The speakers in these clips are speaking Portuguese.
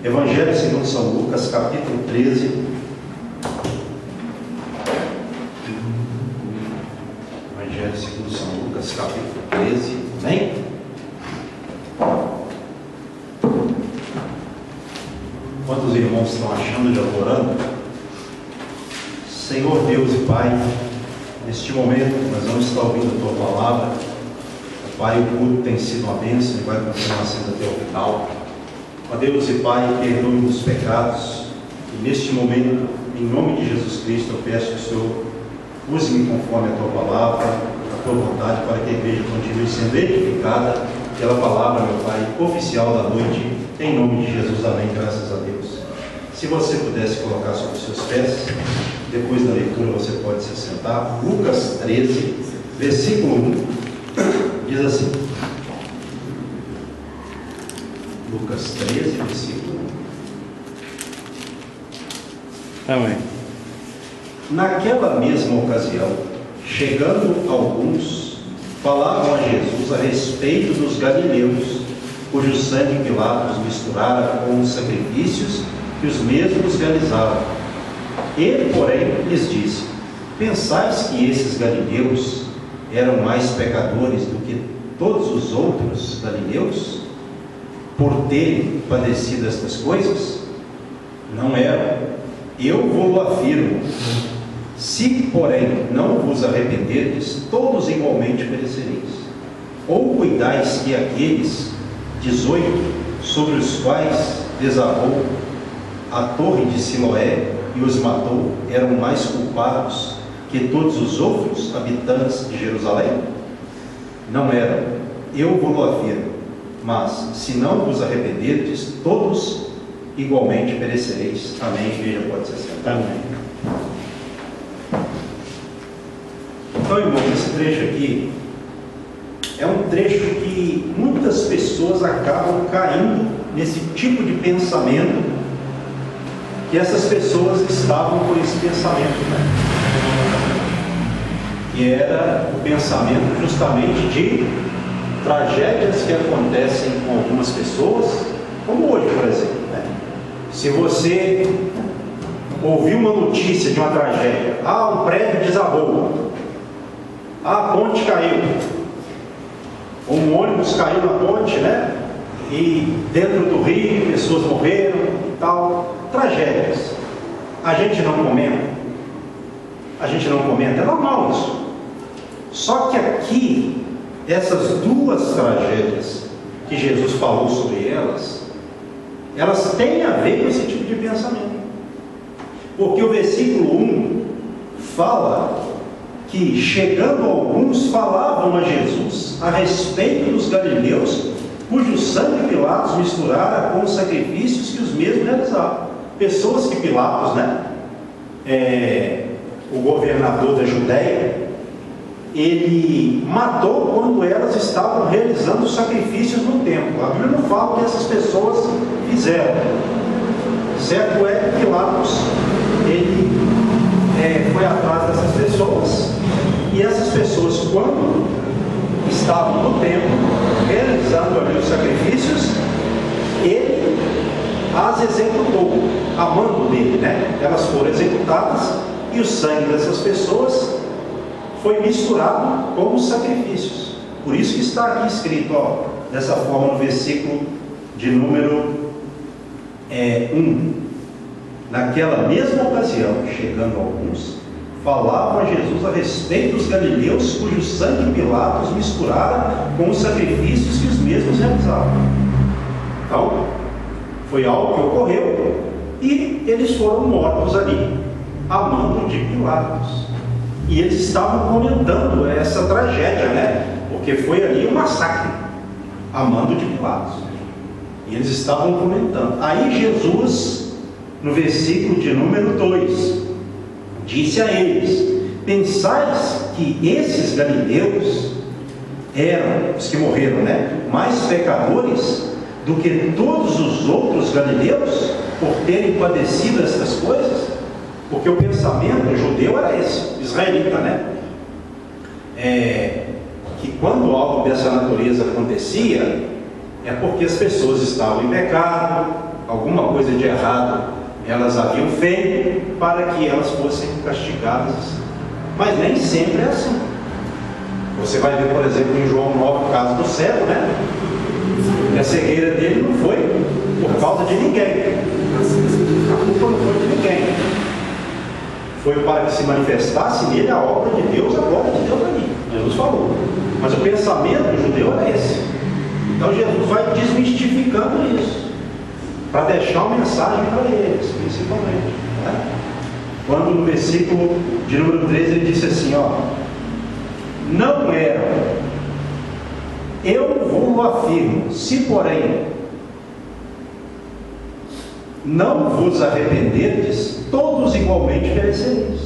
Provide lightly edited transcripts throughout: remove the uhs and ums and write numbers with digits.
Evangelho segundo São Lucas, capítulo 13. Evangelho segundo São Lucas, capítulo 13. Amém? Quantos irmãos estão achando de adorando? Senhor Deus e Pai, neste momento nós vamos estar ouvindo a Tua palavra. Pai, o culto tem sido uma bênção e vai continuar sendo até o final. Ó Deus e Pai, perdoe-nos os pecados. E neste momento, em nome de Jesus Cristo, eu peço que o Senhor use-me conforme a Tua palavra, a Tua vontade, para que a igreja continue sendo edificada pela palavra, meu Pai, oficial da noite. Em nome de Jesus, amém. Graças a Deus. Se você pudesse colocar sobre os seus pés, depois da leitura você pode se sentar. Lucas 13, versículo 1, diz assim. Lucas 13, versículo 1. Amém. Naquela mesma ocasião, chegando alguns, falavam a Jesus a respeito dos galileus, cujo sangue Pilatos misturara com os sacrifícios que os mesmos realizavam. Ele, porém, lhes disse: pensais que esses galileus eram mais pecadores do que todos os outros galileus, por terem padecido estas coisas? Não eram. Eu vou afirmo. Se, porém, não vos arrependerdes, todos igualmente perecereis. Ou cuidais que aqueles 18 sobre os quais desabou a torre de Siloé e os matou eram mais culpados que todos os outros habitantes de Jerusalém? Não eram. Eu vou afirmo. Mas, se não vos arrependerdes, todos igualmente perecereis. Amém. A igreja pode ser sentada. Amém. Então, irmãos, esse trecho aqui é um trecho que muitas pessoas acabam caindo nesse tipo de pensamento, que essas pessoas estavam com esse pensamento, que era o pensamento justamente de tragédias que acontecem com algumas pessoas, como hoje, por exemplo, Se você ouvir uma notícia de uma tragédia, um prédio desabou, a ponte caiu, um ônibus caiu na ponte, e dentro do rio pessoas morreram e tal, tragédias, a gente não comenta, é normal isso. Só que aqui, essas duas tragédias que Jesus falou sobre elas têm a ver com esse tipo de pensamento, porque o versículo 1 fala que, chegando alguns, falavam a Jesus a respeito dos galileus, cujo sangue Pilatos misturara com os sacrifícios que os mesmos realizavam. Pessoas que Pilatos, o governador da Judéia, ele matou quando elas estavam realizando os sacrifícios no templo. A Bíblia não fala o que essas pessoas fizeram. Certo é que Pilatos, ele foi atrás dessas pessoas, e essas pessoas, quando estavam no templo realizando ali os sacrifícios, ele as executou a mando dele, Elas foram executadas e o sangue dessas pessoas foi misturado com os sacrifícios. Por isso que está aqui escrito, dessa forma, no versículo de número 1. Naquela mesma ocasião, chegando alguns, falavam a Jesus a respeito dos galileus, cujo sangue Pilatos misturara com os sacrifícios que os mesmos realizavam. Então, foi algo que ocorreu, e eles foram mortos ali, a mando de Pilatos. E eles estavam comentando essa tragédia, porque foi ali um massacre, a mando de Pilatos. E eles estavam comentando. Aí Jesus, no versículo de número 2, disse a eles: pensais que esses galileus eram, os que morreram, mais pecadores do que todos os outros galileus, por terem padecido essas coisas? Porque o pensamento judeu era esse, israelita, que quando algo dessa natureza acontecia, é porque as pessoas estavam em pecado, alguma coisa de errado elas haviam feito para que elas fossem castigadas. Mas nem sempre é assim. Você vai ver, por exemplo, em João 9, o caso do cego, né? E a cegueira dele não foi por causa de ninguém. A culpa não foi de ninguém. Foi para que se manifestasse nele a obra de Deus, a glória de Deus ali. Jesus falou. Mas o pensamento do judeu é esse. Então Jesus vai desmistificando isso, para deixar uma mensagem para eles, principalmente. Né? Quando no versículo de número 13 ele disse assim, ó: não eram, eu vos afirmo, se porém não vos arrependerdes, todos igualmente perecereis.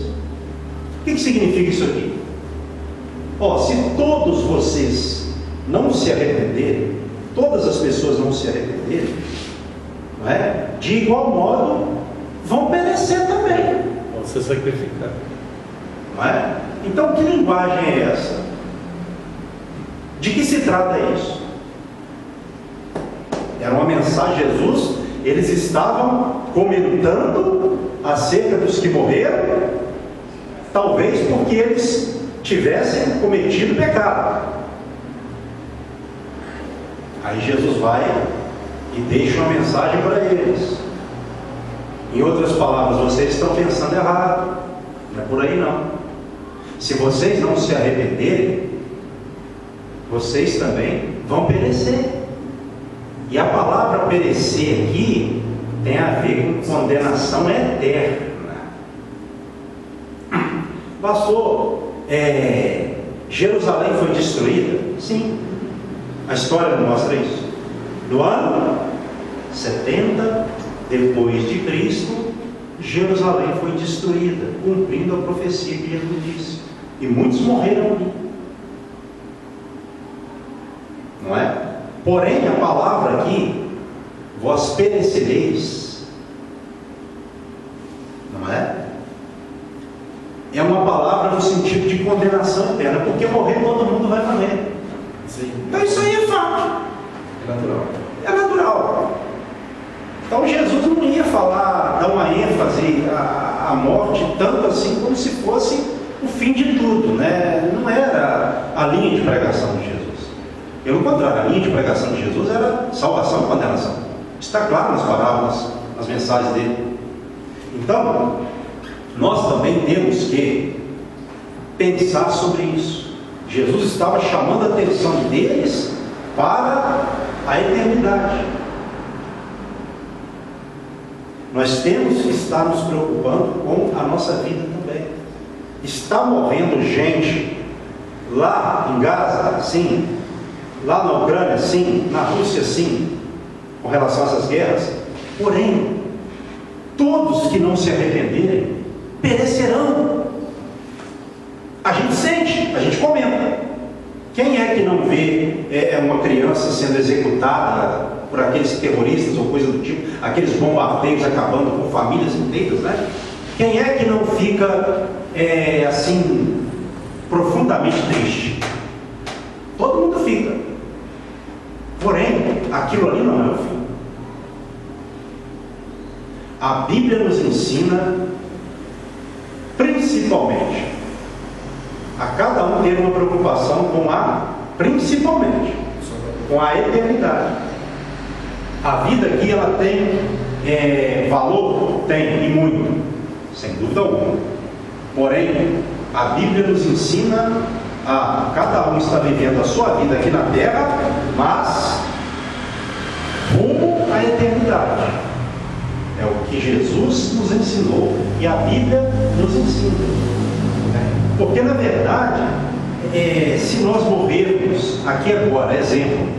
O que significa isso aqui? Ó, se todos vocês não se arrependerem, todas as pessoas não se arrependerem, não é? De igual modo vão perecer também. Vão ser sacrificados. Não é? Então, que linguagem é essa? De que se trata isso? Era uma mensagem de Jesus, eles estavam comentando acerca dos que morreram, talvez porque eles tivessem cometido pecado. Aí Jesus vai e deixa uma mensagem para eles. Em outras palavras, vocês estão pensando errado, não é por aí não. Se vocês não se arrependerem, vocês também vão perecer. E a palavra perecer aqui tem a ver com condenação eterna. Pastor, Jerusalém foi destruída? Sim. A história não mostra isso. No ano 70 depois de Cristo, Jerusalém foi destruída, cumprindo a profecia que Jesus disse. E muitos morreram ali. Não é? Porém, a palavra aqui, vós perecereis, não é? É uma palavra no sentido de condenação eterna, porque morrer todo mundo vai morrer. Sim. Então isso aí é fato. É natural. É natural. Então Jesus não ia falar, dar uma ênfase à morte tanto assim como se fosse o fim de tudo, né? Não era a linha de pregação de Jesus. Pelo contrário, a linha de pregação de Jesus era salvação e condenação. Está claro nas parábolas, nas mensagens dele. Então, nós também temos que pensar sobre isso. Jesus estava chamando a atenção deles para a eternidade. Nós temos que estar nos preocupando com a nossa vida também. Está morrendo gente lá em Gaza? Sim. Lá na Ucrânia? Sim. Na Rússia? Sim. Com relação a essas guerras. Porém, todos que não se arrependerem perecerão. A gente sente, a gente comenta. Quem é que não vê uma criança sendo executada por aqueles terroristas ou coisa do tipo, aqueles bombardeios acabando com famílias inteiras, né? Quem é que não fica assim profundamente triste? Todo mundo fica. Porém, aquilo ali não é o fim. A Bíblia nos ensina principalmente a cada um ter uma preocupação principalmente com a eternidade. A vida aqui ela tem valor? Tem, e muito, sem dúvida alguma. Porém, a Bíblia nos ensina a cada um está vivendo a sua vida aqui na terra, mas rumo à eternidade. É o que Jesus nos ensinou e a Bíblia nos ensina. Porque na verdade, se nós morrermos aqui agora, exemplo,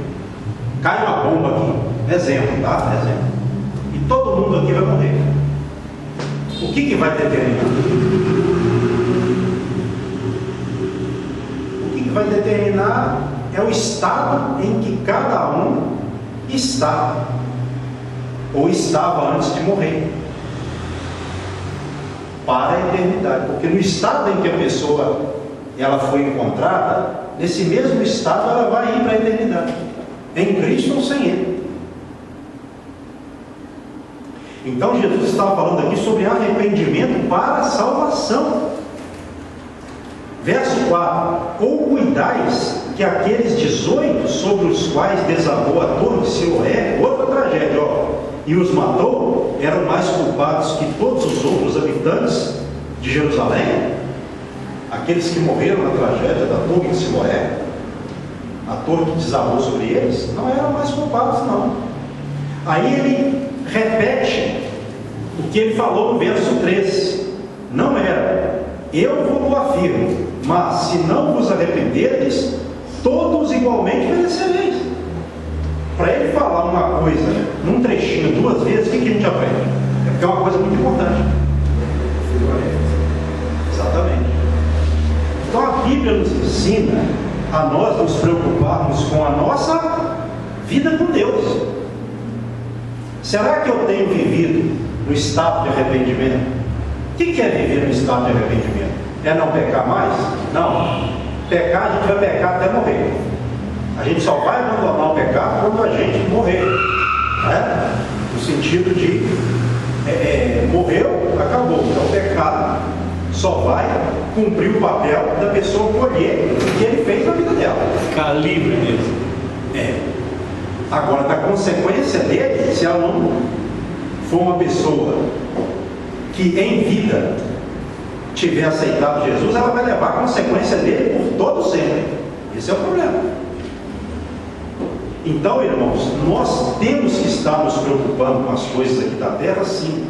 cai uma bomba aqui, exemplo, tá? Exemplo. E todo mundo aqui vai morrer. O que vai determinar? O que vai determinar é o estado em que cada um está, ou estava antes de morrer, para a eternidade. Porque no estado em que a pessoa ela foi encontrada, nesse mesmo estado ela vai ir para a eternidade, em Cristo ou sem Ele. Então Jesus estava falando aqui sobre arrependimento para a salvação. Verso 4: ou cuidais que aqueles 18 sobre os quais desabou a torre de Siloé, outra tragédia, e os matou, eram mais culpados que todos os outros habitantes de Jerusalém? Aqueles que morreram na tragédia da torre de Siloé, a torre que desabou sobre eles, não eram mais culpados, não. Aí ele repete o que ele falou no verso 13: não era, eu vos afirmo, mas se não vos arrependerdes, todos igualmente perecereis. Para ele falar uma coisa num trechinho 2 vezes, o que a gente aprende? É porque é uma coisa muito importante. Exatamente. Então a Bíblia nos ensina a nós nos preocuparmos com a nossa vida com Deus. Será que eu tenho vivido no estado de arrependimento? O que é viver no estado de arrependimento? É não pecar mais? Não. Pecar, a gente vai pecar até morrer. A gente só vai abandonar o pecado quando a gente morrer, né? No sentido de morreu, acabou. Então o pecado só vai cumprir o papel da pessoa colher o que ele fez na vida dela. Ficar livre mesmo. Agora, da consequência dele, se ela não for uma pessoa que em vida tiver aceitado Jesus, ela vai levar a consequência dele por todo sempre. Esse é o problema. Então, irmãos, nós temos que estar nos preocupando com as coisas aqui da terra, sim.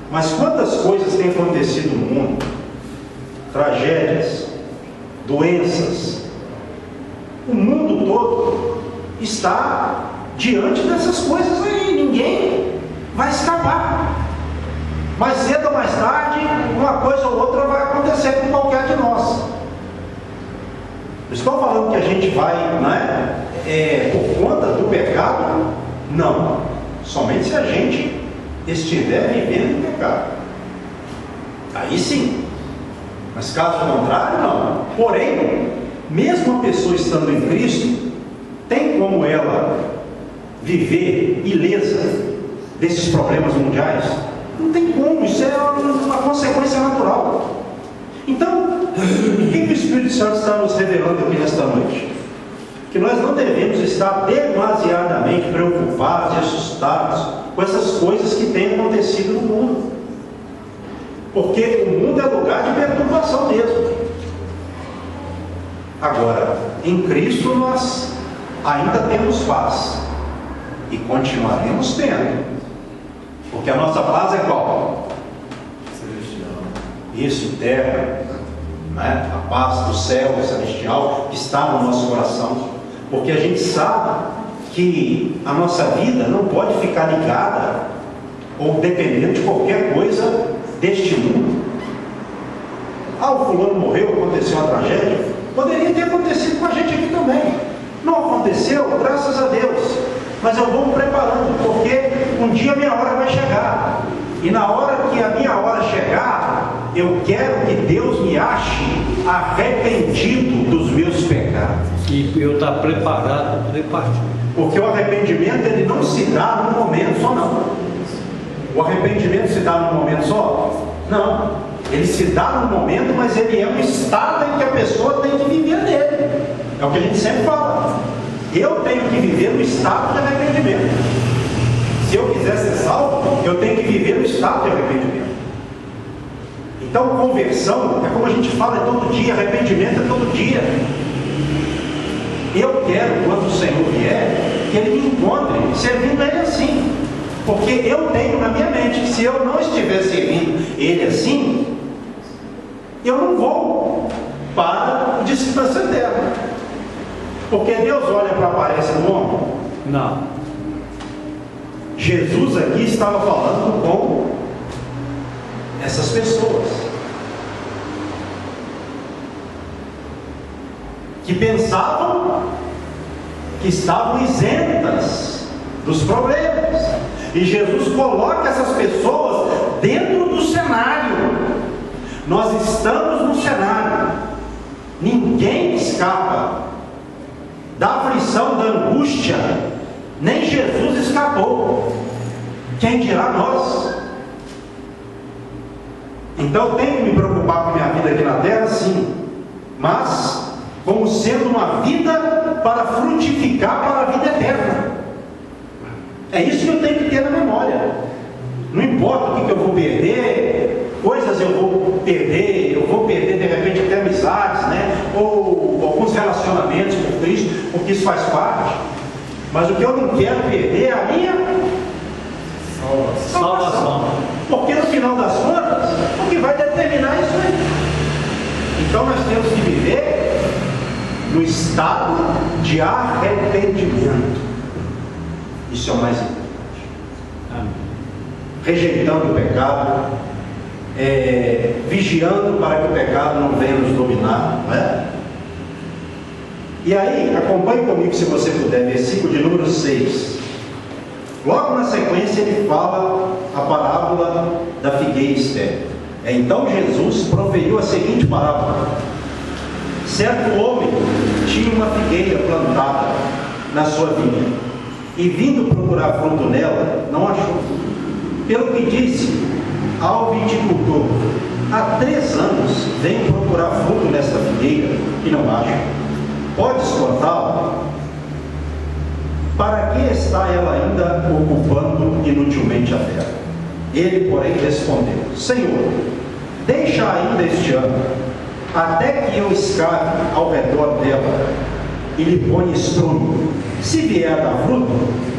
Mas quantas coisas têm acontecido no mundo? Tragédias, doenças. O mundo todo está diante dessas coisas aí. Ninguém vai escapar. Mais cedo ou mais tarde, uma coisa ou outra vai acontecer com qualquer de nós. Não estou falando que a gente vai, por conta do pecado. Não. Somente se a gente estiver vivendo em pecado. Aí sim. Mas caso contrário, não. Porém, mesmo a pessoa estando em Cristo, tem como ela viver ilesa desses problemas mundiais? Não tem como, isso é uma consequência natural. Então, o que o Espírito Santo está nos revelando aqui nesta noite? Que nós não devemos estar demasiadamente preocupados e assustados com essas coisas que têm acontecido no mundo. Porque o mundo é lugar de perturbação mesmo. Agora, em Cristo nós ainda temos paz. E continuaremos tendo. Porque a nossa paz é qual? Celestial. Isso, terra, a paz do céu celestial que está no nosso coração. Porque a gente sabe que a nossa vida não pode ficar ligada ou dependendo de qualquer coisa deste mundo. O fulano morreu, aconteceu uma tragédia. Poderia ter acontecido com a gente aqui também. Não aconteceu, graças a Deus. Mas eu vou me preparando, porque um dia a minha hora vai chegar. E na hora que a minha hora chegar, eu quero que Deus me ache arrependido dos meus pecados. E eu estar preparado para partir. Porque o arrependimento, ele não se dá num momento só, não. O arrependimento se dá num momento só? Não. Ele se dá num momento, mas ele é um estado em que a pessoa tem que viver nele. É o que a gente sempre fala. Eu tenho que viver no estado de arrependimento. Se eu quiser ser salvo, eu tenho que viver no estado de arrependimento. Então, conversão é como a gente fala, é todo dia, arrependimento é todo dia. Eu quero, quando o Senhor vier, que Ele me encontre servindo a Ele assim. Porque eu tenho na minha mente que se eu não estiver servindo Ele assim, eu não vou para o descanso eterno. Porque Deus olha para a aparência do homem? Não. Jesus aqui estava falando com essas pessoas que pensavam que estavam isentas dos problemas. E Jesus coloca essas pessoas dentro do cenário. Nós estamos no cenário. Ninguém escapa da aflição, da angústia. Nem Jesus escapou. quem dirá nós? Então eu tenho que me preocupar com a minha vida aqui na terra, sim, mas como sendo uma vida para frutificar para a vida eterna. É isso que eu tenho que ter na memória. Não importa o que eu vou perder, coisas eu vou perder de repente até amizades, né? Ou alguns relacionamentos por Cristo, porque isso faz parte. Mas o que eu não quero perder é a minha salvação. Porque no final das contas, o que vai determinar isso aí. Então nós temos que viver no estado de arrependimento. Isso é o mais importante. Amém. Rejeitando o pecado, vigiando para que o pecado não venha nos dominar, não é? E aí, acompanhe comigo, se você puder, versículo de número 6. Logo na sequência ele fala a parábola da figueira estéril. Então Jesus proferiu a seguinte parábola: certo homem tinha uma figueira plantada na sua vinha, e vindo procurar fruto nela, não achou. Pelo que disse ao viticultor: há 3 anos venho procurar fruto nesta figueira e não acho. Podes cortá-la? Para que está ela ainda ocupando inutilmente a terra? Ele, porém, respondeu: Senhor, deixa ainda este ano, até que eu escave ao redor dela e lhe ponha estrume. Se vier a dar fruto,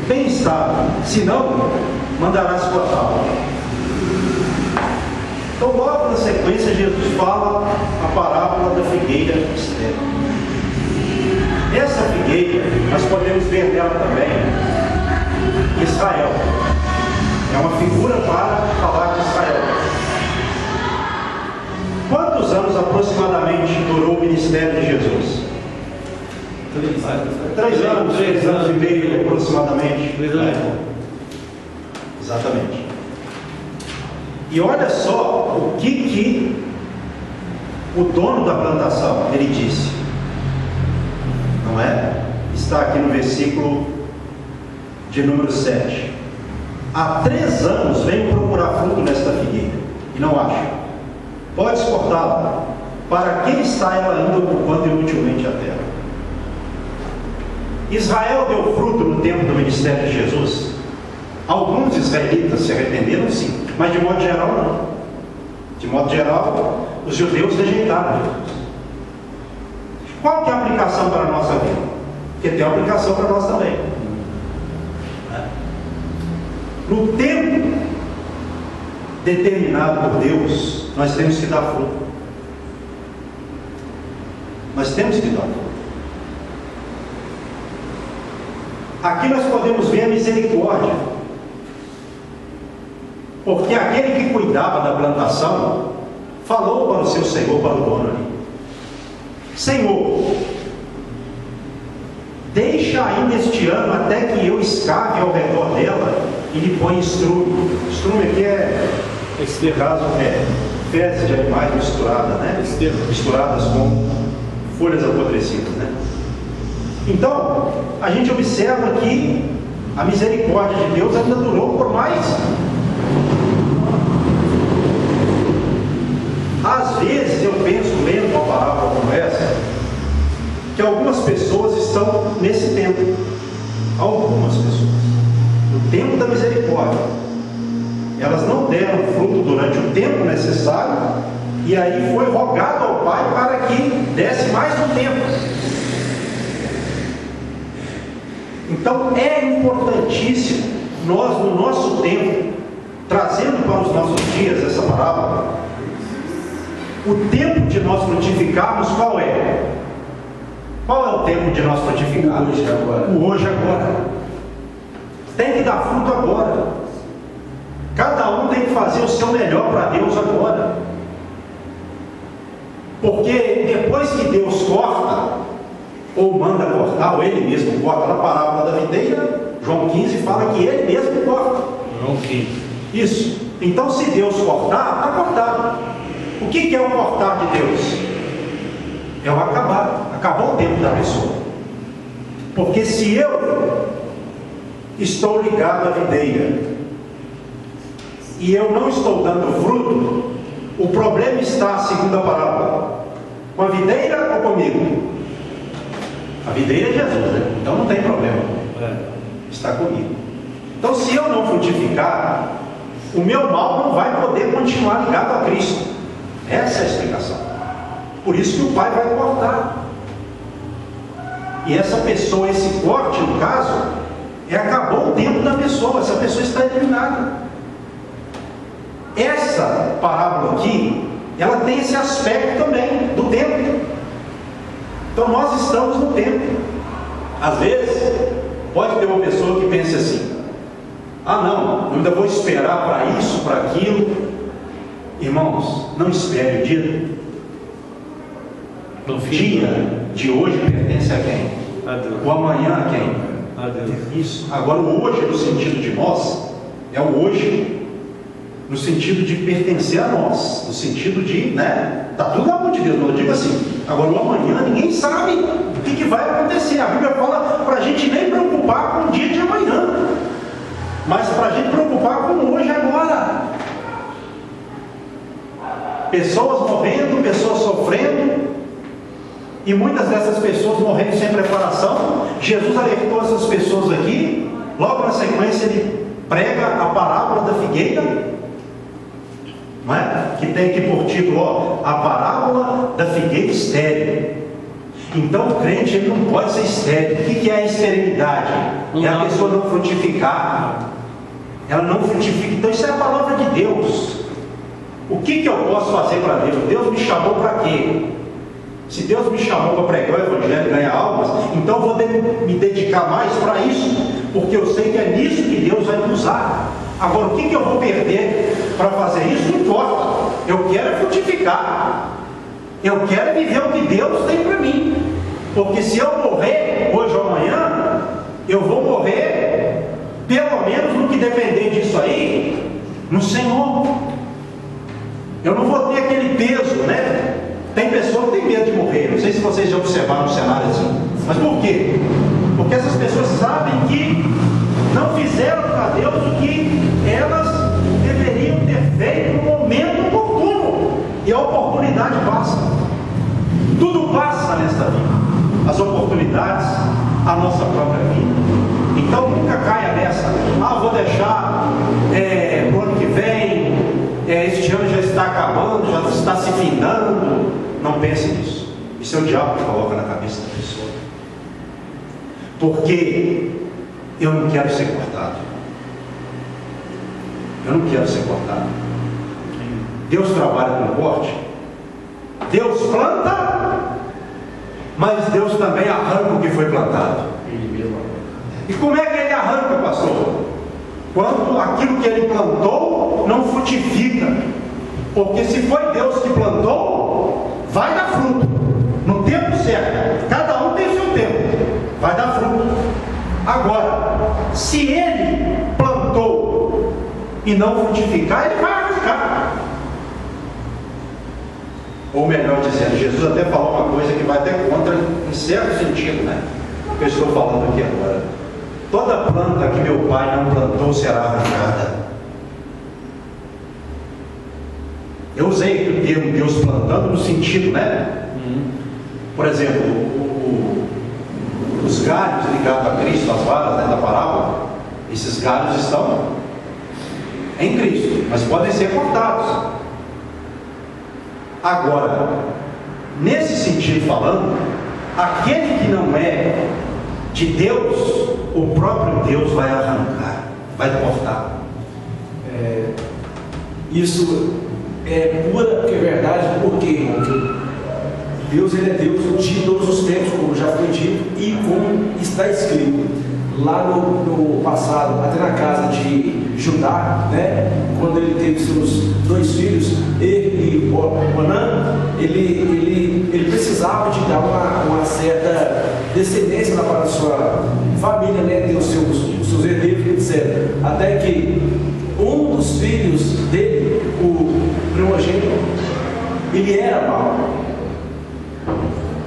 bem está, se não, mandarás cortá-la. Então, logo na sequência, Jesus fala a parábola da figueira estéril. Essa figueira, nós podemos ver nela também Israel. É uma figura para falar de Israel. Quantos anos aproximadamente durou o ministério de Jesus? 3 anos, 3 anos e meio aproximadamente. 3 anos. Exatamente. E olha só o que o dono da plantação, ele disse. Não é? Está aqui no versículo de número 7. Há 3 anos venho procurar fruto nesta figueira e não acho. Podes cortá-la. Para que está ela ainda ocupando inutilmente a terra? Israel deu fruto no tempo do ministério de Jesus. Alguns israelitas se arrependeram, sim, mas de modo geral não. De modo geral, os judeus rejeitaram Jesus. Qual que é a aplicação para a nossa vida? Porque tem uma aplicação para nós também. No tempo determinado por Deus, nós temos que dar fruto. Nós temos que dar fruto. Aqui nós podemos ver a misericórdia. Porque aquele que cuidava da plantação falou para o seu senhor, para o dono ali: Senhor, deixa ainda este ano até que eu escave ao redor dela e lhe ponha estrume. Estrume aqui nesse caso, fezes de animais misturadas, né? Misturadas com folhas apodrecidas, né? Então, a gente observa que a misericórdia de Deus ainda durou por mais. Às vezes eu penso, lendo uma parábola como essa, que algumas pessoas estão nesse tempo. Algumas pessoas. No tempo da misericórdia. Elas não deram fruto durante o tempo necessário, e aí foi rogado ao Pai para que desse mais um tempo. Então é importantíssimo nós, no nosso tempo, trazendo para os nossos dias essa parábola, o tempo de nós frutificarmos qual é? Qual é o tempo de nós frutificarmos? O hoje agora. Tem que dar fruto agora. Cada um tem que fazer o seu melhor para Deus agora. Porque depois que Deus corta, ou manda cortar, ou Ele mesmo corta, na parábola da videira, João 15 fala que Ele mesmo corta. João 15. Isso. Então, se Deus cortar, está cortado. O que é o cortar de Deus? É o acabar. Acabou o tempo da pessoa. Porque se eu estou ligado à videira e eu não estou dando fruto, o problema está, segundo a parábola, com a videira ou comigo? A videira é Jesus, né? Então não tem problema, está comigo. Então, se eu não frutificar, o meu mal não vai poder continuar ligado a Cristo. Essa é a explicação. Por isso que o Pai vai cortar. E essa pessoa, esse corte, no caso, acabou o tempo da pessoa. Essa pessoa está eliminada. Essa parábola aqui, ela tem esse aspecto também do tempo. Então nós estamos no tempo. Às vezes pode ter uma pessoa que pense assim: ah não, eu ainda vou esperar para isso, para aquilo. Irmãos, não espere o dia. O dia de hoje pertence a quem? A Deus. O amanhã a quem? A Deus. Isso. Agora o hoje, no sentido de nós, é o hoje no sentido de pertencer a nós, no sentido de, está tudo na mão de Deus. Não, eu digo assim, agora o amanhã ninguém sabe o que vai acontecer. A Bíblia fala para a gente nem preocupar com o dia de amanhã, mas para a gente preocupar com o hoje agora. Pessoas morrendo, pessoas sofrendo, e muitas dessas pessoas morrendo sem preparação. Jesus alertou essas pessoas aqui. Logo na sequência ele prega a parábola da figueira, não é? Que tem aqui por título, a parábola da figueira estéril. Então o crente ele não pode ser estéril. O que é a esterilidade? É a pessoa não frutificar. Ela não frutifica. Então isso é a palavra de Deus. O que eu posso fazer para Deus? Deus me chamou para quê? Se Deus me chamou para pregar o Evangelho e ganhar almas, então eu vou me dedicar mais para isso, porque eu sei que é nisso que Deus vai me usar. Agora, o que eu vou perder para fazer isso? Não importa. Eu quero frutificar. Eu quero viver o que Deus tem para mim. Porque se eu morrer hoje ou amanhã, eu vou morrer, pelo menos no que depender disso aí, no Senhor. Eu não vou ter aquele peso, né? Tem pessoa que tem medo de morrer. Não sei se vocês já observaram um cenário assim. Mas por quê? Porque essas pessoas sabem que não fizeram para Deus o que elas deveriam ter feito no momento oportuno. E a oportunidade passa. Tudo passa nesta vida. As oportunidades, a nossa própria vida. Então nunca caia nessa. Ah, vou deixar pro ano que vem. Este ano já está acabando, já está se findando. Não pense nisso. Isso é o diabo que coloca na cabeça da pessoa. Porque eu não quero ser cortado. Eu não quero ser cortado. Deus trabalha com corte. Deus planta, mas Deus também arranca o que foi plantado. E como é que ele arranca, pastor? Quando aquilo que ele plantou não frutifica. Porque se foi Deus que plantou, vai dar fruto no tempo certo. Cada um tem o seu tempo, vai dar fruto. Agora, se ele plantou e não frutificar, ele vai arrancar. Ou melhor dizendo, Jesus até falou uma coisa que vai até contra, em certo sentido, né? O que eu estou falando aqui agora. Toda planta que meu pai não plantou será arrancada. Eu usei o termo Deus plantando no sentido, né? Por exemplo, os galhos ligados a Cristo, as varas, né, da parábola, esses galhos estão em Cristo, mas podem ser cortados. Agora, nesse sentido falando, aquele que não é de Deus, o próprio Deus vai arrancar, vai cortar. Isso é pura verdade, porque Deus ele é Deus de todos os tempos, como já foi dito, e como está escrito lá no passado, até na casa de Judá, né? Quando ele teve seus dois filhos, ele e Onã, ele precisava de dar uma certa descendência para a sua família, né? Ter os seus herdeiros, etc. Até que um dos filhos dele, o primogênito, ele era mau.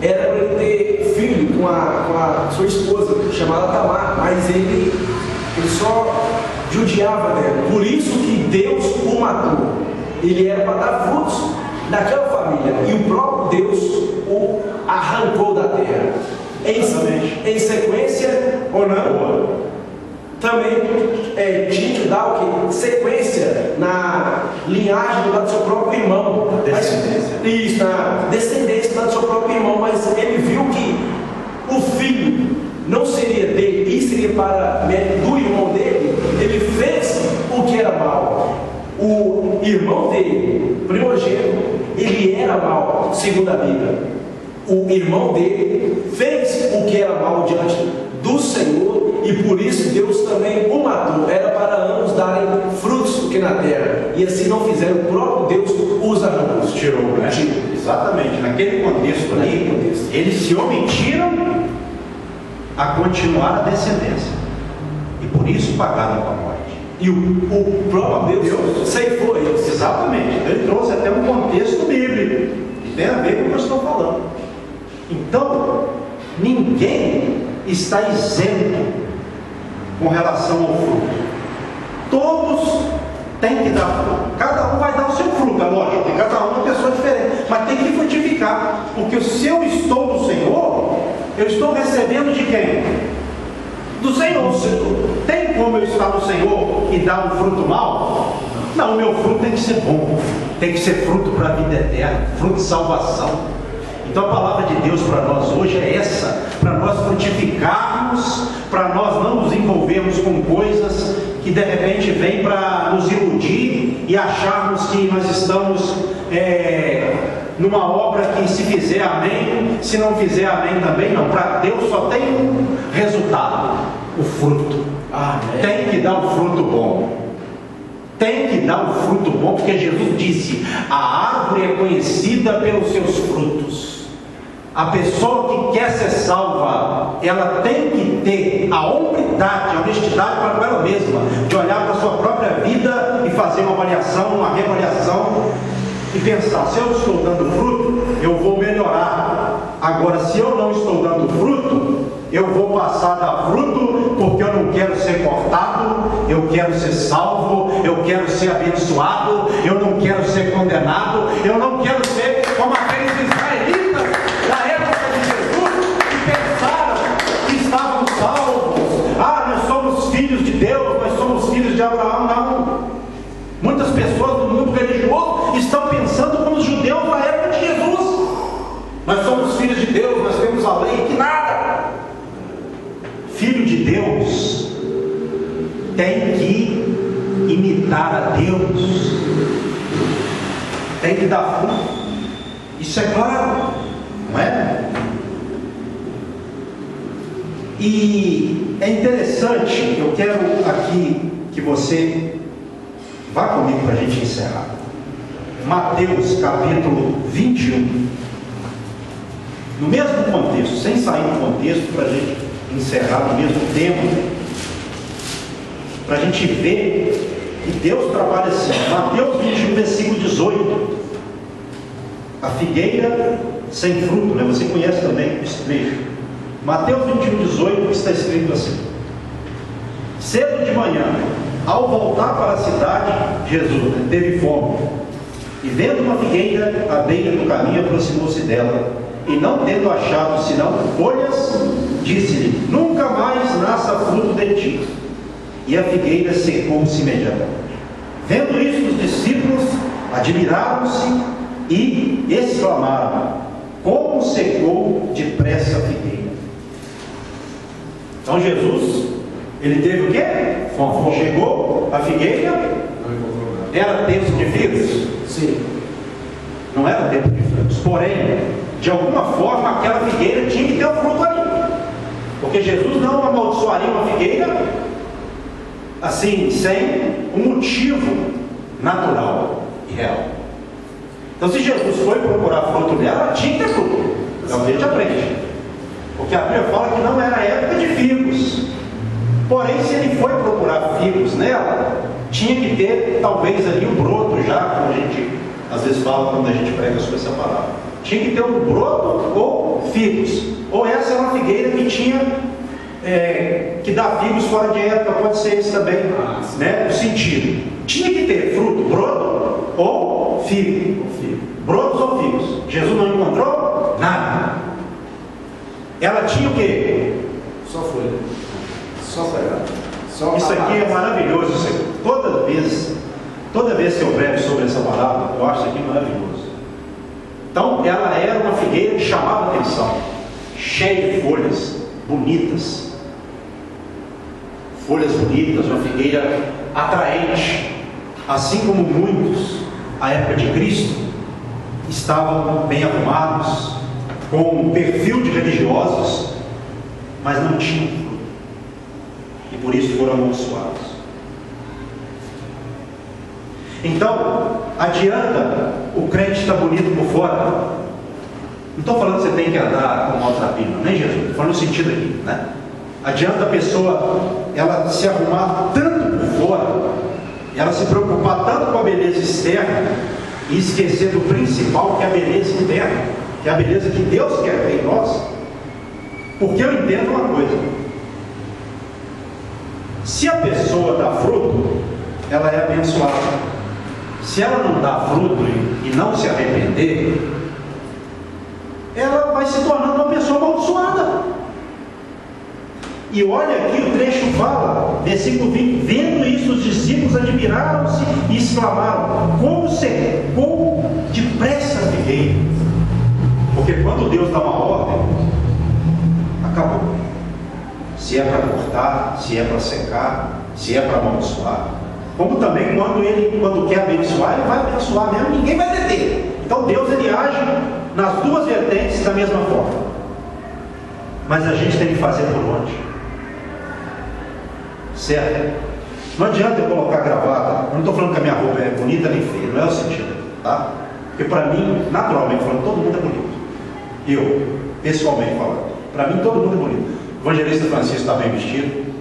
Era para ele ter filho com a sua esposa, chamada Tamar, mas ele só judiava dela. Por isso que Deus ele era para dar frutos naquela família, e o próprio Deus o arrancou da terra. Em sequência, ou não, também tinha que dar o quê? Sequência na linhagem do seu próprio irmão. Isso, na descendência do seu próprio irmão, mas ele viu que o filho não seria dele, e seria para do irmão dele. Ele fez o que era mal. O irmão dele, primogênito, ele era mal, segundo a Bíblia. O irmão dele fez o que era mal diante do Senhor, e por isso Deus também o matou. Era para ambos darem frutos aqui na terra, e assim não fizeram. O próprio Deus os arrancou, tirou, né? Exatamente, naquele contexto ali, eles se omitiram a continuar a descendência, e por isso pagaram com a morte. E o próprio Deus ceifou eles. Exatamente, ele trouxe até um contexto bíblico, que tem a ver com o que eu estou falando. Então, ninguém está isento com relação ao fruto. Todos têm que dar fruto. Cada um vai dar o seu fruto, é lógico, porque cada um é uma pessoa diferente, mas tem que frutificar, porque se eu estou no Senhor, eu estou recebendo de quem? Do Senhor. Tem como eu estar no Senhor e dar um fruto mau? Não, o meu fruto tem que ser bom, tem que ser fruto para a vida eterna, fruto de salvação. Então a palavra de Deus para nós hoje é essa, para nós frutificarmos, para nós não nos envolvermos com coisas que de repente vêm para nos iludir e acharmos que nós estamos numa obra que, se fizer amém, se não fizer amém também não. Para Deus só tem um resultado: o fruto. Amém. Tem que dar o fruto bom. Tem que dar o fruto bom, porque Jesus disse: a árvore é conhecida pelos seus frutos. A pessoa que quer ser salva, ela tem que ter a hombridade, a honestidade para ela mesma, de olhar para a sua própria vida e fazer uma avaliação, uma reavaliação, e pensar: se eu estou dando fruto, eu vou melhorar. Agora, se eu não estou dando fruto, eu vou passar a dar fruto, porque eu não quero ser cortado, eu quero ser salvo, eu quero ser abençoado, eu não quero ser condenado, eu não quero ser como aqueles israelitas da época de Jesus, que pensaram que estavam salvos. Nós somos filhos de Deus, nós somos filhos de Abraão. Não. Muitas pessoas do mundo religioso estão pensando como os judeus da época de Jesus: nós somos filhos de Deus, nós temos a lei, que nada. Filho de Deus tem que imitar a Deus, tem que dar fruto. Isso é claro, não é? E é interessante, eu quero aqui que você vá comigo para a gente encerrar. Mateus capítulo 21. No mesmo contexto, sem sair do contexto, para a gente encerrar no mesmo tempo, para a gente ver que Deus trabalha assim. Mateus 21, versículo 18. A figueira sem fruto, né? Você conhece também esse trecho. Mateus 21, 18 está escrito assim: cedo de manhã, ao voltar para a cidade, Jesus teve fome, e vendo uma figueira à beira do caminho, aproximou-se dela, e não tendo achado senão folhas, disse-lhe: nunca mais nasça fruto de ti. E a figueira secou-se imediatamente. Vendo isso, os discípulos admiraram-se e exclamaram: como secou depressa a figueira. Então Jesus, ele teve o quê? Fome. Chegou a figueira, era tempo de figos? Sim. Não era tempo de figos, porém, de alguma forma aquela figueira tinha que ter um fruto ali, porque Jesus não amaldiçoaria uma figueira assim, sem um motivo natural e real. Então, se Jesus foi procurar fruto nela, ela tinha que ter fruto. É o que a gente aprende, porque a Bíblia fala que não era época de figos. Porém, se ele foi procurar figos nela, tinha que ter talvez ali um broto, já como a gente às vezes fala quando a gente prega sobre essa palavra. Tinha que ter um broto ou figos. Ou essa é uma figueira que tinha que dá figos fora de época, pode ser esse também, né? O sentido. Tinha que ter fruto, broto ou figo. Brotos ou figos. Jesus não encontrou nada. Ela tinha o quê? Só folha. Só pegar. Isso aqui é maravilhoso. Isso aqui. Toda vez que eu prego sobre essa palavra, eu acho isso aqui maravilhoso. Então, ela era uma figueira que chamava atenção, cheia de folhas bonitas. Folhas bonitas, uma figueira atraente. Assim como muitos, à época de Cristo, estavam bem arrumados, com um perfil de religiosos, mas não tinham fruto. E por isso foram amaldiçoados. Então, adianta o crente estar bonito por fora. Não estou falando que você tem que andar com maltrapilho, nem Jesus. Estou falando no sentido aqui, né? Adianta a pessoa, ela se arrumar tanto por fora, ela se preocupar tanto com a beleza externa, e esquecer do principal, que é a beleza interna, que é a beleza que Deus quer ver em nós. Porque eu entendo uma coisa: se a pessoa dá fruto, ela é abençoada. Se ela não dá fruto e não se arrepender, ela vai se tornando uma pessoa amaldiçoada. E olha aqui, o trecho fala, versículo 20: vendo isso, os discípulos admiraram-se e exclamaram: como secou depressa a figueira. Porque quando Deus dá uma ordem, acabou. Se é para cortar, se é para secar, se é para amaldiçoar. Como também quando quer abençoar, ele vai abençoar mesmo, ninguém vai deter. Então Deus, ele age nas duas vertentes da mesma forma. Mas a gente tem que fazer por onde? Certo? Não adianta eu colocar gravata. Eu não estou falando que a minha roupa é bonita nem feia, não é o sentido, tá? Porque para mim, naturalmente falando, todo mundo é bonito. Eu, pessoalmente falando, para mim todo mundo é bonito. O evangelista Francisco está bem vestido,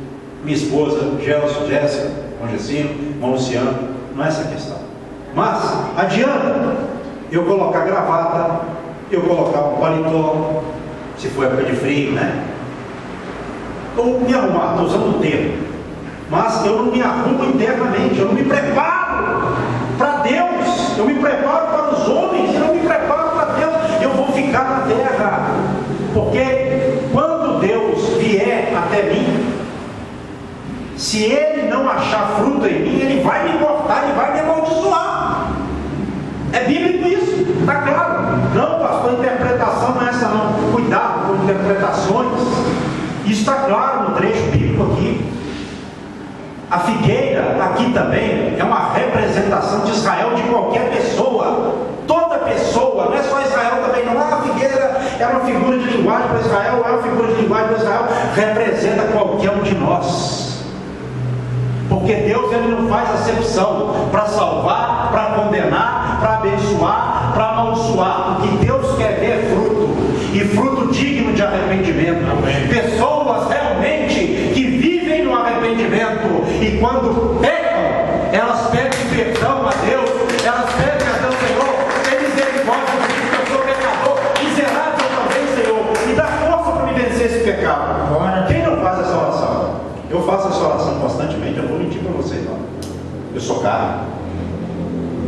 minha esposa, Gelson, Jéssica, João Gessino, irmão Luciano, não é essa a questão. Mas adianta eu colocar gravata, eu colocar um paletó, se for época de frio, né? Ou me arrumar, estou usando o termo. Mas eu não me arrumo internamente, eu não me preparo para Deus, eu me preparo para os homens, eu não me preparo para Deus, eu vou ficar na terra, porque quando Deus vier até mim, se Ele não achar fruto em mim, Ele vai me cortar, Ele vai me amaldiçoar. É bíblico isso, está claro. Não, pastor, interpretação não é essa não, cuidado com interpretações. Isso está claro no trecho bíblico aqui. A figueira aqui também é uma representação de Israel, de qualquer pessoa. Toda pessoa, não é só Israel também não. A figueira é uma figura de linguagem para Israel, é uma figura de linguagem para Israel, representa qualquer um de nós. Porque Deus, ele não faz acepção para salvar, para condenar, para abençoar, para amaldiçoar. O que Deus quer ver é fruto, e fruto digno de arrependimento. Amém. Pessoas realmente que vivem no arrependimento, e quando pecam, elas pedem perdão a Deus, elas pedem perdão, Senhor, tem misericórdia de mim, que eu sou pecador, miserável também, Senhor, e dá força para me vencer esse pecado. Quem não faz essa oração? Eu faço essa oração constantemente, eu não vou mentir para vocês não. Eu sou carne,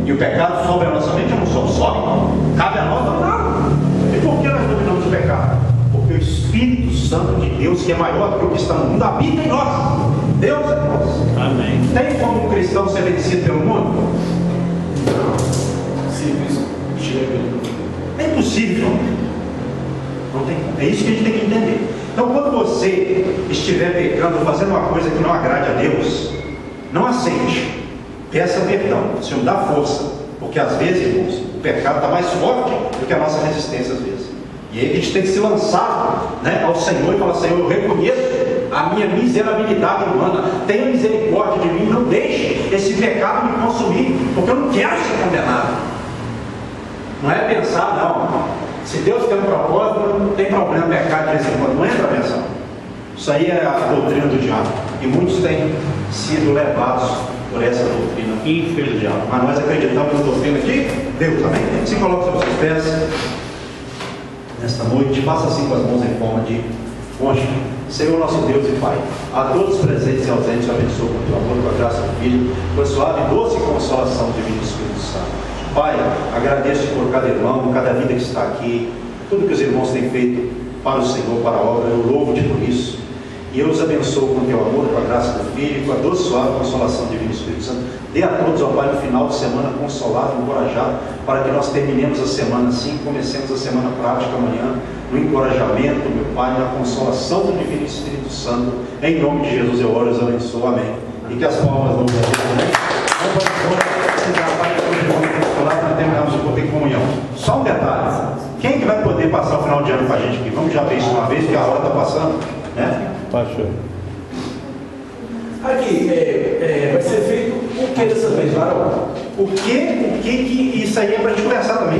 e o pecado sobre a nossa mente, eu não sou só, cabe a nós dominar. E por que nós dominamos o pecado? Porque o Espírito Santo de Deus, que é maior do que o que está no mundo, habita em nós. Deus é nós. Amém. Tem como um cristão ser vencido pelo mundo? Simples. É impossível. Não tem como. É isso que a gente tem que entender. Então, quando você estiver pecando, fazendo uma coisa que não agrade a Deus, não aceite. Peça perdão. Senhor, dá força. Porque às vezes, irmãos, o pecado está mais forte do que a nossa resistência às vezes. E aí a gente tem que se lançar, né, ao Senhor e falar: Senhor, eu reconheço a minha miserabilidade humana, tenha misericórdia de mim, não deixe esse pecado me consumir, porque eu não quero ser condenado. Não é pensar, não, se Deus tem um propósito, não tem problema pecar de vez em quando, não entra nessa. Isso aí é a doutrina do diabo, e muitos têm sido levados por essa doutrina, infelizmente. Mas nós acreditamos na doutrina de Deus, amém? Se coloque sobre os seus pés nesta noite, faça assim com as mãos em forma de concha. Senhor nosso Deus e Pai, a todos presentes e ausentes, eu abençoo com o teu amor, com a graça do Filho, com a suave e doce consolação do Divino Espírito Santo. Pai, agradeço por cada irmão, cada vida que está aqui, tudo que os irmãos têm feito para o Senhor, para a obra, eu louvo-te por isso. E eu os abençoo com o teu amor, com a graça do Filho, com a doce suave consolação do Divino Espírito Santo. Dê a todos, ó Pai, no final de semana, consolado, encorajado, para que nós terminemos a semana assim, comecemos a semana prática amanhã, no encorajamento, meu Pai, na consolação do Divino Espírito Santo. Em nome de Jesus eu oro e os abençoo. Amém. E que as palmas do Deus, né? Para terminarmos o culto em comunhão. Só um detalhe: quem que vai poder passar o final de ano com a gente aqui? Vamos já ver isso uma vez, que a hora está passando, né? Pastor. Aqui, vai ser feito o que dessa vez, Varão? O que isso aí é para a gente conversar também.